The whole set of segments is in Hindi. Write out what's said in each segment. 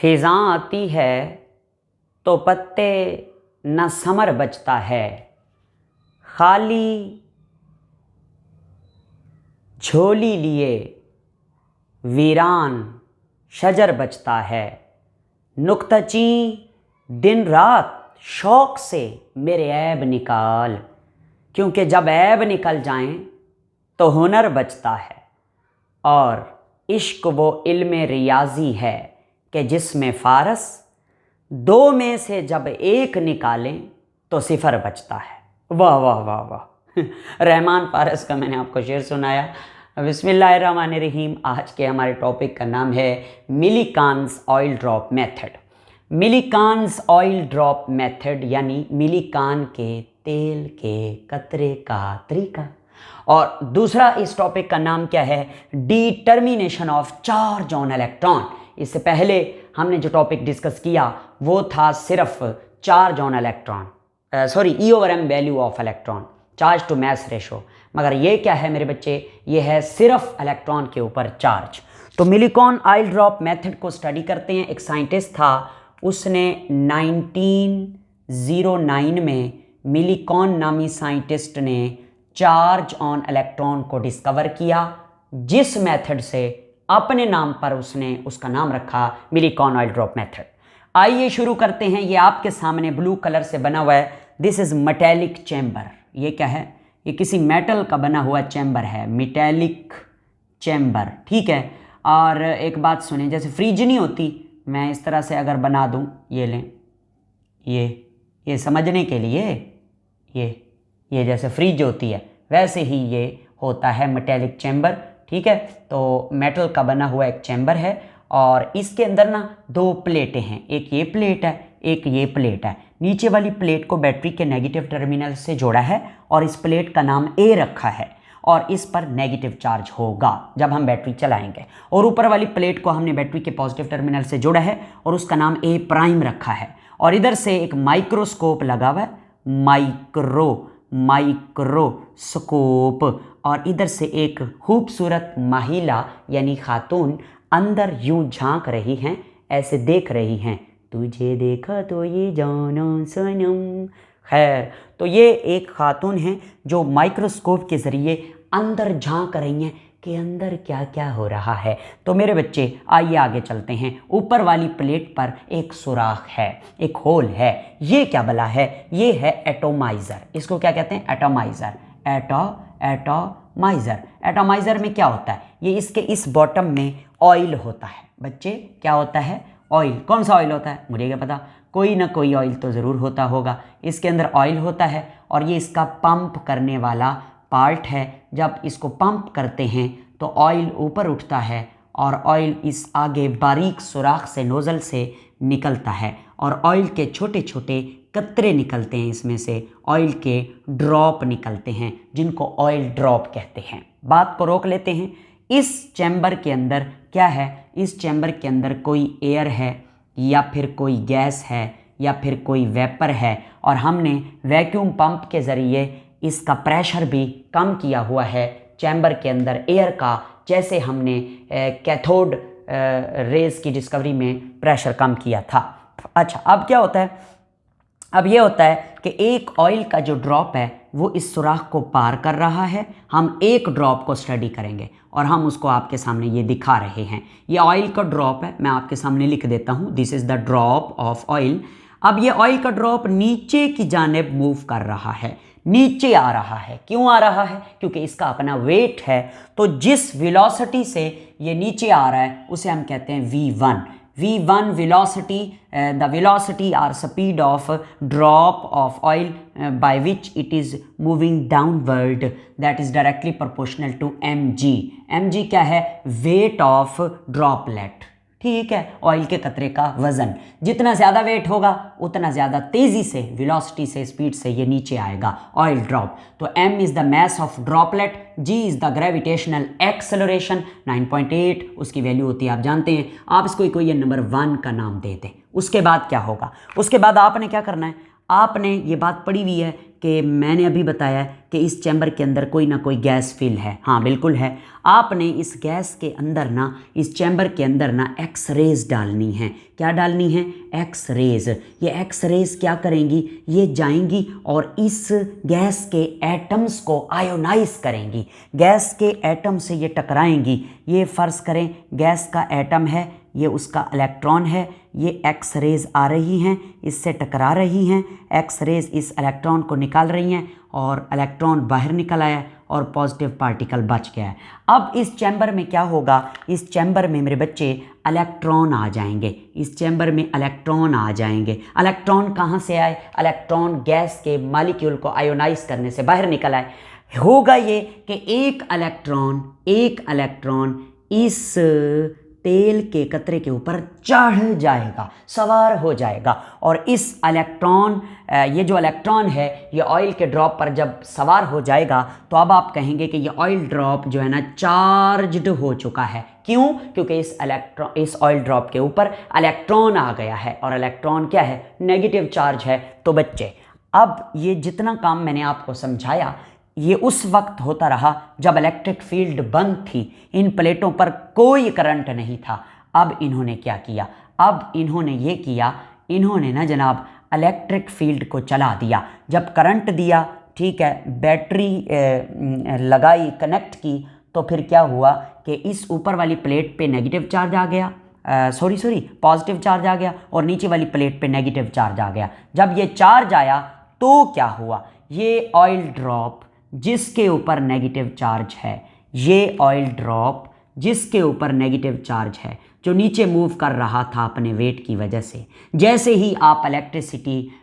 खिज़ां आती है तो पत्ते न समर बचता है, खाली झोली लिए वीरान शजर बचता है। नुक्ताची दिन रात शौक़ से मेरे ऐब निकाल, क्योंकि जब ऐब निकल जाएं तो हुनर बचता है। और इश्क वो इल्म रियाज़ी है कि जिसमें फ़ारस दो में से जब एक निकालें तो सिफ़र बचता है। वाह वाह वाह वाह रहमान फ़ारस का मैंने आपको शेर सुनाया। बिस्मिल्लाहिर्रहमानिर्रहीम। आज के हमारे टॉपिक का नाम है Millikan's oil drop method. Millikan's oil drop method यानी मिलीकान के तेल के कतरे का तरीका। और दूसरा इस टॉपिक का नाम क्या है? Determination of charge on electron. इससे पहले हमने जो टॉपिक डिस्कस किया वो था सिर्फ charge on electron, sorry E/m value of electron, charge to mass ratio. मगर ये क्या है मेरे बच्चे? ये है सिर्फ इलेक्ट्रॉन के ऊपर चार्ज। तो मिलीकान ऑयल ड्रॉप मेथड को स्टडी करते हैं। एक साइंटिस्ट था, उसने 1909 में मिलीकान नामी साइंटिस्ट ने चार्ज ऑन इलेक्ट्रॉन को डिस्कवर किया, जिस मेथड से अपने नाम पर उसने उसका नाम रखा मिलीकान ऑयल ड्रॉप मेथड। आइए शुरू करते हैं। ये आपके सामने ब्लू कलर से बना हुआ है, दिस इज मेटेलिक चैम्बर। ये क्या है? ये किसी मेटल का बना हुआ चैम्बर है, मेटेलिक चैम्बर, ठीक है। और एक बात सुने, जैसे फ्रिज नहीं होती, मैं इस तरह से अगर बना दूं, ये लें, ये समझने के लिए, ये जैसे फ्रिज होती है वैसे ही ये होता है मेटेलिक चैम्बर, ठीक है। तो मेटल का बना हुआ एक चैम्बर है और इसके अंदर ना दो प्लेटें हैं, एक ये प्लेट है, एक ये प्लेट है। नीचे वाली प्लेट को बैटरी के नेगेटिव टर्मिनल से जोड़ा है और इस प्लेट का नाम A रखा है और इस पर नेगेटिव चार्ज होगा जब हम बैटरी चलाएंगे। और ऊपर वाली प्लेट को हमने बैटरी के पॉजिटिव टर्मिनल से जोड़ा है और उसका नाम A' रखा है। और इधर से एक माइक्रोस्कोप लगा हुआ है, माइक्रोस्कोप, और इधर से एक खूबसूरत महिला यानी खातून अंदर यूं झांक रही हैं, ऐसे देख रही हैं, तुझे देखा तो ये जाना सनम। खैर, तो ये एक खातून है जो माइक्रोस्कोप के ज़रिए अंदर झांक रही हैं कि अंदर क्या क्या हो रहा है। तो मेरे बच्चे आइए आगे चलते हैं। ऊपर वाली प्लेट पर एक सुराख है, एक होल है। ये क्या बला है? ये है एटोमाइज़र। इसको क्या कहते हैं? एटोमाइज़र। एटोमाइज़र। एटोमाइज़र में क्या होता है? ये इसके इस बॉटम में ऑयल होता है। बच्चे क्या होता है? ऑयल। कौन सा ऑयल होता है? मुझे क्या पता, कोई ना कोई ऑयल तो ज़रूर होता होगा। इसके अंदर ऑयल होता है और ये इसका पंप करने वाला पार्ट है। जब इसको पंप करते हैं तो ऑयल ऊपर उठता है और ऑयल इस आगे बारीक सुराख से, नोज़ल से निकलता है और ऑयल के छोटे छोटे कतरे निकलते हैं, इसमें से ऑयल के ड्रॉप निकलते हैं जिनको ऑयल ड्रॉप कहते हैं। बात को रोक लेते हैं। इस चैम्बर के अंदर क्या है? इस चैम्बर के अंदर कोई एयर है या फिर कोई गैस है या फिर कोई वेपर है और हमने वैक्यूम पंप के ज़रिए इसका प्रेशर भी कम किया हुआ है चैम्बर के अंदर एयर का, जैसे हमने कैथोड रेज़ की डिस्कवरी में प्रेशर कम किया था। अच्छा, अब क्या होता है? अब ये होता है कि एक ऑयल का जो ड्रॉप है वो इस सुराख को पार कर रहा है। हम एक ड्रॉप को स्टडी करेंगे और हम उसको आपके सामने ये दिखा रहे हैं। ये ऑयल का ड्रॉप है, मैं आपके सामने लिख देता हूँ, this is the drop of oil. अब ये ऑयल का ड्रॉप नीचे की जानिब मूव कर रहा है, नीचे आ रहा है। क्यों आ रहा है? क्योंकि इसका अपना वेट है। तो जिस वेलोसिटी से ये नीचे आ रहा है उसे हम कहते हैं V1। V1 velocity, the velocity or speed of drop of oil by which it is moving downward, that is directly proportional to mg. mg क्या है? weight of droplet, ठीक है, ऑयल के कतरे का वज़न। जितना ज़्यादा वेट होगा उतना ज़्यादा तेज़ी से, वेलोसिटी से, स्पीड से ये नीचे आएगा ऑयल ड्रॉप। तो m is the mass of droplet, g is the gravitational acceleration 9.8, उसकी वैल्यू होती है आप जानते हैं। आप इसको इक्वेशन नंबर 1 का नाम दे दें। उसके बाद क्या होगा? उसके बाद आपने क्या करना है? आपने ये बात पढ़ी हुई है कि मैंने अभी बताया कि इस चैम्बर के अंदर कोई ना कोई गैस फिल है। हाँ बिल्कुल है। आपने इस गैस के अंदर ना, इस चैम्बर के अंदर ना एक्स रेज डालनी है। क्या डालनी है? X rays. ये एक्स रेज क्या करेंगी? ये जाएंगी और इस गैस के एटम्स को आयोनाइज करेंगी। गैस के एटम से ये टकराएंगी। ये फ़र्ज़ करें गैस का एटम है, ये उसका इलेक्ट्रॉन है, ये एक्स रेज आ रही हैं, इससे टकरा रही हैं, एक्स रेज इस इलेक्ट्रॉन को निकाल रही हैं और इलेक्ट्रॉन बाहर निकल आया और पॉजिटिव पार्टिकल बच गया है। अब इस चैम्बर में क्या होगा? इस चैम्बर में मेरे बच्चे इलेक्ट्रॉन आ जाएंगे। इस चैम्बर में इलेक्ट्रॉन आ जाएंगे। इलेक्ट्रॉन कहाँ से आए? इलेक्ट्रॉन गैस के मॉलिक्यूल को आयोनाइज करने से बाहर निकल आए। होगा ये कि एक इलेक्ट्रॉन इस तेल के कतरे के ऊपर चढ़ जाएगा, सवार हो जाएगा और इस इलेक्ट्रॉन, ये जो इलेक्ट्रॉन है ये ऑयल के ड्रॉप पर जब सवार हो जाएगा तो अब आप कहेंगे कि ये ऑयल ड्रॉप जो है ना चार्ज्ड हो चुका है। क्यों? क्योंकि इस ऑयल ड्रॉप के ऊपर इलेक्ट्रॉन आ गया है और इलेक्ट्रॉन क्या है? नेगेटिव चार्ज है। तो बच्चे अब ये जितना काम मैंने आपको समझाया ये उस वक्त होता रहा जब इलेक्ट्रिक फील्ड बंद थी, इन प्लेटों पर कोई करंट नहीं था। अब इन्होंने क्या किया? अब इन्होंने ये किया, इन्होंने ना जनाब इलेक्ट्रिक फील्ड को चला दिया। जब करंट दिया, ठीक है, बैटरी लगाई, कनेक्ट की, तो फिर क्या हुआ कि इस ऊपर वाली प्लेट पे नेगेटिव चार्ज आ गया, पॉजिटिव चार्ज आ गया और नीचे वाली प्लेट पे नेगेटिव चार्ज आ गया। जब ये चार्ज आया तो क्या हुआ? ये ऑयल ड्रॉप जिसके ऊपर नेगेटिव चार्ज है, ये ऑयल ड्रॉप जिसके ऊपर नेगेटिव चार्ज है, जो नीचे मूव कर रहा था अपने वेट की वजह से, जैसे ही आप इलेक्ट्रिसिटी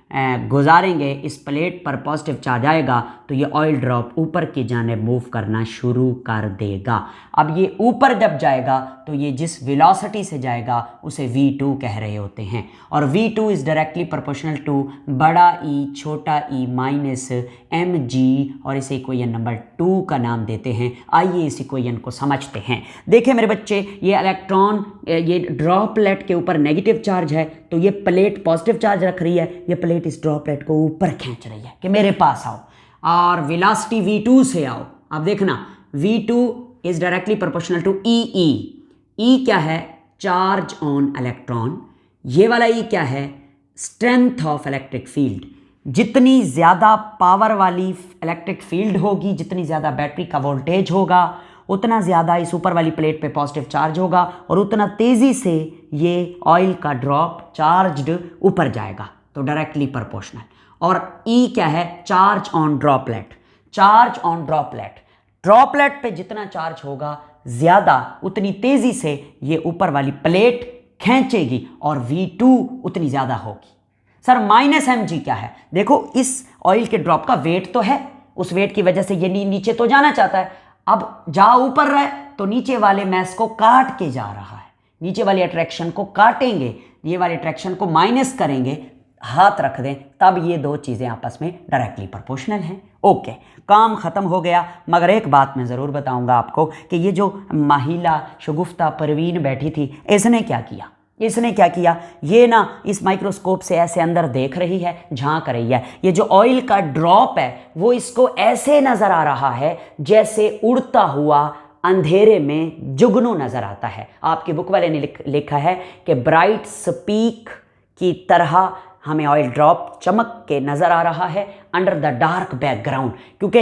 गुजारेंगे इस प्लेट पर पॉजिटिव चार्ज आएगा तो ये ऑयल ड्रॉप ऊपर की जानिब मूव करना शुरू कर देगा। अब ये ऊपर जब जाएगा तो ये जिस वेलोसिटी से जाएगा उसे v2 कह रहे होते हैं और v2 is directly proportional to बड़ा ई छोटा ई माइनस mg और इसे इक्वेशन नंबर 2 का नाम देते हैं। आइए इस इक्वेशन को समझते हैं। देखिए मेरे बच्चे, ये इलेक्ट्रॉन ये ड्रॉपलेट के ऊपर नेगेटिव चार्ज है तो ये प्लेट पॉजिटिव चार्ज रख रही है, ये प्लेट इस ड्रॉपलेट को ऊपर खींच रही है कि मेरे पास आओ और वेलोसिटी v2 से आओ। अब देखना v2 is directly proportional to E क्या है? Charge on electron. ये वाला ई क्या है? Strength of electric field. जितनी ज़्यादा पावर वाली इलेक्ट्रिक फील्ड होगी, जितनी ज़्यादा बैटरी का वोल्टेज होगा, उतना ज़्यादा इस ऊपर वाली प्लेट पे पॉजिटिव चार्ज होगा और उतना तेज़ी से ये ऑयल का ड्रॉप चार्ज्ड ऊपर जाएगा, तो डायरेक्टली प्रोपोर्शनल। और ई क्या है? Charge on droplet. Charge on droplet पे जितना चार्ज होगा ज़्यादा, उतनी तेज़ी से ये ऊपर वाली प्लेट खींचेगी और v2 उतनी ज़्यादा होगी। सर माइनस mg क्या है? देखो इस ऑयल के ड्रॉप का वेट तो है, उस वेट की वजह से ये नीचे तो जाना चाहता है। अब जा ऊपर रहा है तो नीचे वाले मैस को काट के जा रहा है, नीचे वाली अट्रैक्शन को काटेंगे, ये वाले अट्रैक्शन को माइनस करेंगे, हाथ रख दें, तब ये दो चीज़ें आपस में डायरेक्टली प्रोपोर्शनल हैं। ओके, काम ख़त्म हो गया। मगर एक बात मैं ज़रूर बताऊंगा आपको कि ये जो महिला शगुफ्ता परवीन बैठी थी, इसने क्या किया? ये ना इस माइक्रोस्कोप से ऐसे अंदर देख रही है, झांक रही है। ये जो ऑयल का ड्रॉप है वो इसको ऐसे नज़र आ रहा है जैसे उड़ता हुआ अंधेरे में जुगनू नज़र आता है। आपकी बुक वाले ने लिखा है कि ब्राइट स्पीक की तरह हमें ऑयल ड्रॉप चमक के नज़र आ रहा है अंडर द डार्क बैकग्राउंड, क्योंकि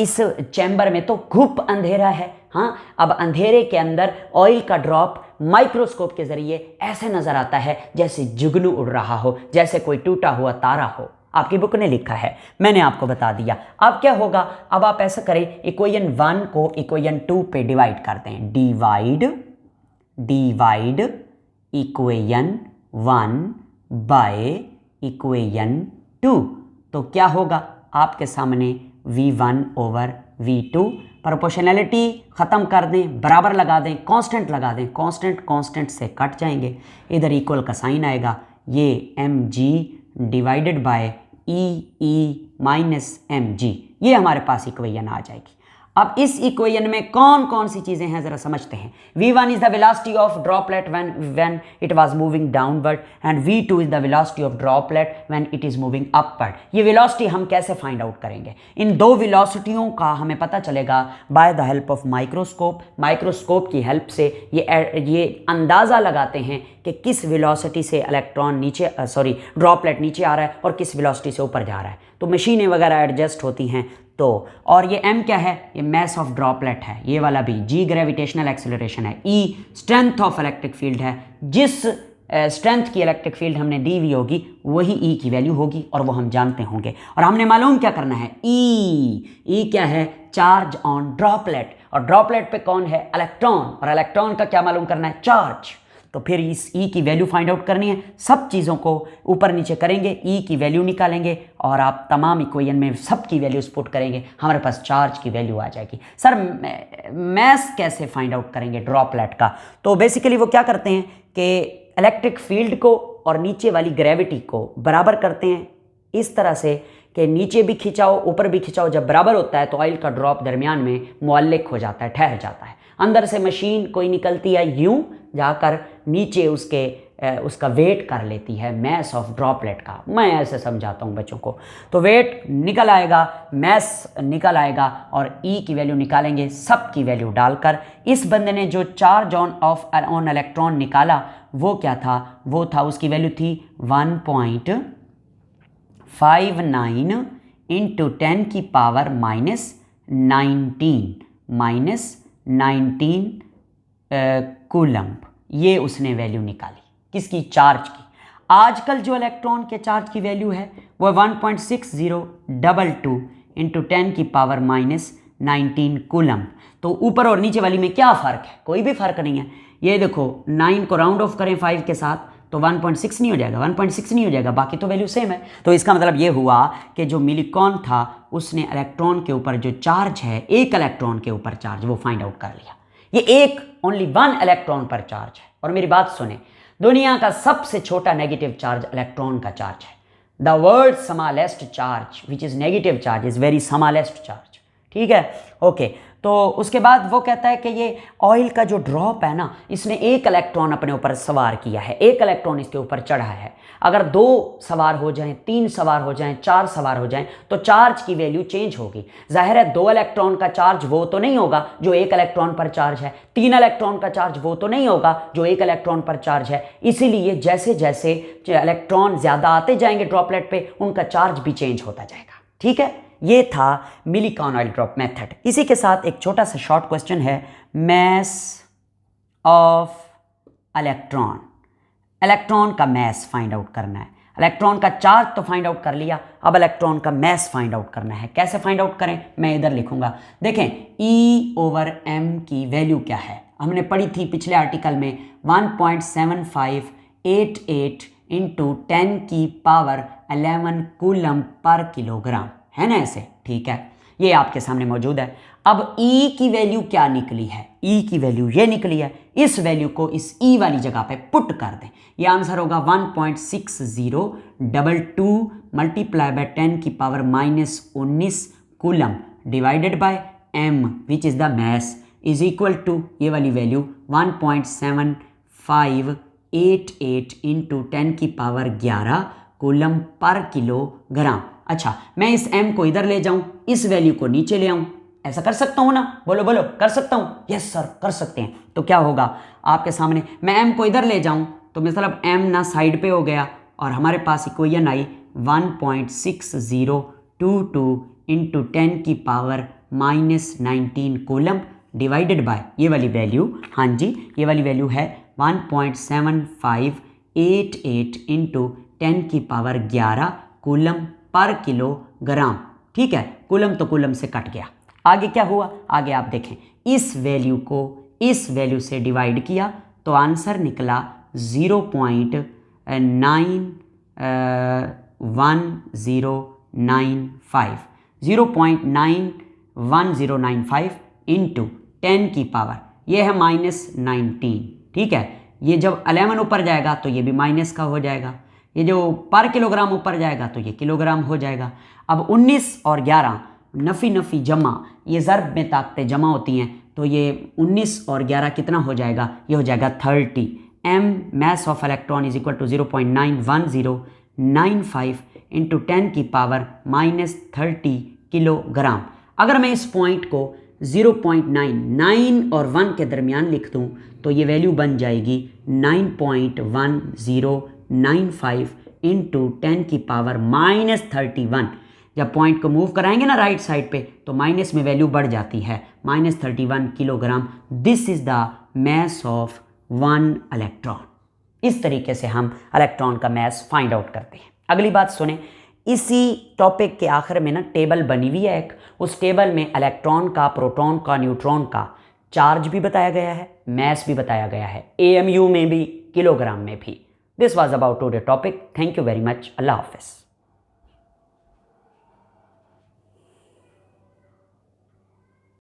इस चैम्बर में तो घुप अंधेरा है। हाँ, अब अंधेरे के अंदर ऑयल का ड्रॉप माइक्रोस्कोप के ज़रिए ऐसे नज़र आता है जैसे जुगनू उड़ रहा हो, जैसे कोई टूटा हुआ तारा हो। आपकी बुक ने लिखा है, मैंने आपको बता दिया। अब क्या होगा? अब आप ऐसा करें, इक्वेशन 1 को इक्वेशन 2 पे डिवाइड करते हैं। डिवाइड इक्वेशन 1 बाय इक्वेशन 2, तो क्या होगा? आपके सामने v1 ओवर v2। प्रोपोर्शनैलिटी ख़त्म कर दें, बराबर लगा दें, कांस्टेंट लगा दें, कांस्टेंट से कट जाएंगे, इधर इक्वल का साइन आएगा, ये mg divided by E minus mg, ये हमारे पास इक्वेशन आ जाएगी। अब इस इक्वेशन में कौन कौन सी चीजें हैं जरा समझते हैं। v1 is the velocity of droplet when it was moving downward and v2 is the velocity of droplet when it is moving upward. ये वेलोसिटी हम कैसे फाइंड आउट करेंगे? इन दो वेलोसिटियों का हमें पता चलेगा by the help of microscope. Microscope की हेल्प से ये अंदाजा लगाते हैं कि किस वेलोसिटी से इलेक्ट्रॉन नीचे ड्रॉपलेट नीचे आ रहा है और किस वेलोसिटी से ऊपर जा रहा है। तो मशीनें वगैरह एडजस्ट होती हैं। तो और ये m क्या है? ये मैस ऑफ ड्रॉपलेट है। ये वाला भी g ग्रेविटेशनल एक्सेलरेशन है, e strength of electric field है। जिस स्ट्रेंथ की इलेक्ट्रिक फील्ड हमने दी हुई होगी वही e की वैल्यू होगी और वो हम जानते होंगे। और हमने मालूम क्या करना है? e क्या है? Charge on droplet. और ड्रॉपलेट पे कौन है? इलेक्ट्रॉन। और इलेक्ट्रॉन का क्या मालूम करना है? चार्ज। तो फिर इस E की वैल्यू फाइंड आउट करनी है। सब चीज़ों को ऊपर नीचे करेंगे, E की वैल्यू निकालेंगे और आप तमाम इक्वेशन में सब की वैल्यूज पुट करेंगे, हमारे पास चार्ज की वैल्यू आ जाएगी। सर मैस कैसे फाइंड आउट करेंगे ड्रॉपलेट का? तो बेसिकली वो क्या करते हैं कि इलेक्ट्रिक फील्ड को और नीचे वाली ग्रेविटी को बराबर करते हैं इस तरह से कि नीचे भी खिंचाओ ऊपर भी खिंचाओ, जब बराबर होता है तो ऑयल का ड्रॉप दरमियान में मुअल्लिक हो जाता है, ठहर जाता है। अंदर से मशीन कोई निकलती है, यूं जाकर नीचे उसका वेट कर लेती है मैस ऑफ ड्रॉपलेट का। मैं ऐसे समझाता हूँ बच्चों को। तो वेट निकल आएगा, मैस निकल आएगा और E की वैल्यू निकालेंगे सब की वैल्यू डालकर। इस बंदे ने जो चार्ज ऑन इलेक्ट्रॉन निकाला वो क्या था? वो था, उसकी वैल्यू थी 1.59 इंटू 10 की पावर -19 कूलम्ब। ये उसने वैल्यू निकाली किसकी? चार्ज की। आजकल जो इलेक्ट्रॉन के चार्ज की वैल्यू है वो 1.6022 इंटू 10 की पावर -19 कूलम्ब। तो ऊपर और नीचे वाली में क्या फ़र्क है? कोई भी फ़र्क नहीं है। ये देखो 9 को राउंड ऑफ करें 5 के साथ तो 1.6 नहीं हो जाएगा, 1.6 नहीं हो जाएगा, बाकी तो वैल्यू सेम है। तो इसका मतलब ये हुआ कि जो मिलिकॉन था उसने इलेक्ट्रॉन के ऊपर जो चार्ज है, एक इलेक्ट्रॉन के ऊपर चार्ज, वो फाइंड आउट कर लिया। ये एक ओनली 1 इलेक्ट्रॉन पर चार्ज है। और मेरी बात सुने, दुनिया का सबसे छोटा नेगेटिव चार्ज इलेक्ट्रॉन का चार्ज है। The world smallest charge which is negative charge is very smallest charge. ठीक है, ओके। तो उसके बाद वो कहता है कि ये ऑयल का जो ड्रॉप है ना, इसने एक इलेक्ट्रॉन अपने ऊपर सवार किया है, एक इलेक्ट्रॉन इसके ऊपर चढ़ा है। अगर 2 सवार हो जाएं, 3 सवार हो जाएं, 4 सवार हो जाएं तो चार्ज की वैल्यू चेंज होगी। जाहिर है 2 इलेक्ट्रॉन का चार्ज वो तो नहीं होगा जो एक इलेक्ट्रॉन पर चार्ज है, 3 इलेक्ट्रॉन का चार्ज वो तो नहीं होगा जो एक इलेक्ट्रॉन पर चार्ज है। इसीलिए जैसे जैसे इलेक्ट्रॉन ज़्यादा आते जाएंगे ड्रॉपलेट पे, उनका चार्ज भी चेंज होता जाएगा। ठीक है, ये था मिलिकॉन ऑयल ड्रॉप मेथड। इसी के साथ एक छोटा सा शॉर्ट क्वेश्चन है, मैस ऑफ इलेक्ट्रॉन। इलेक्ट्रॉन का मैस फाइंड आउट करना है। इलेक्ट्रॉन का चार्ज तो फाइंड आउट कर लिया, अब इलेक्ट्रॉन का मैस फाइंड आउट करना है। कैसे फाइंड आउट करें? मैं इधर लिखूंगा। देखें E/m की वैल्यू क्या है, हमने पढ़ी थी पिछले आर्टिकल में 1.7588 इंटू 10 की पावर 11 कूलम पर किलोग्राम, है ना ऐसे? ठीक है, ये आपके सामने मौजूद है। अब E की वैल्यू क्या निकली है? E की वैल्यू ये निकली है। इस वैल्यू को इस E वाली जगह पे पुट कर दें। ये आंसर होगा 1.6022 मल्टीप्लाई बाय 10 की power -19 coulomb divided by m which is the mass is equal to ये वाली वैल्यू 1.7588 इंटू 10 की पावर 11 कूलम पर किलोग्राम। अच्छा, मैं इस m को इधर ले जाऊं, इस वैल्यू को नीचे ले आऊं, ऐसा कर सकता हूं ना? बोलो बोलो, कर सकता हूं? यस सर, कर सकते हैं। तो क्या होगा आपके सामने, मैं m को इधर ले जाऊं तो मतलब m ना साइड पे हो गया और हमारे पास इक्वेशन आई 1.6022 इंटू 10 की पावर -19 कूलम डिवाइडेड बाय ये वाली वैल्यू, हाँ जी ये वाली वैल्यू है 1.7588 इंटू 10 की पावर 11 कूलम पर किलोग्राम। ठीक है, कूलम तो कूलम से कट गया। आगे क्या हुआ? आगे आप देखें, इस वैल्यू को इस वैल्यू से डिवाइड किया तो आंसर निकला 0.91095 इंटू 10 की पावर, ये है -19। ठीक है, ये जब 11 ऊपर जाएगा तो ये भी माइनस का हो जाएगा, ये जो पर किलोग्राम ऊपर जाएगा तो ये किलोग्राम हो जाएगा। अब 19 और 11 नफ़ी नफ़ी जमा, ये ज़र्ब में ताकतें जमा होती हैं, तो ये 19 और 11 कितना हो जाएगा, ये हो जाएगा 30। m mass of electron is equal to 0.91095 into 10 की पावर -30 किलोग्राम। अगर मैं इस पॉइंट को 0.9 और 1 के दरमियान लिख दूँ तो ये वैल्यू बन जाएगी 9.1095 इंटू 10 की पावर -31। जब पॉइंट को मूव कराएंगे ना राइट साइड पे तो माइनस में वैल्यू बढ़ जाती है, -31 kilogram. This is the mass of 1 electron. इस तरीके से हम इलेक्ट्रॉन का मैस फाइंड आउट करते हैं। अगली बात सुने, इसी टॉपिक के आखिर में ना टेबल बनी हुई है एक, उस टेबल में इलेक्ट्रॉन का, प्रोटॉन का, न्यूट्रॉन का चार्ज भी बताया गया है, मैस भी बताया गया है, AMU में भी, किलोग्राम में भी। This was about today topic. Thank you very much. अल्लाह हाफिज़।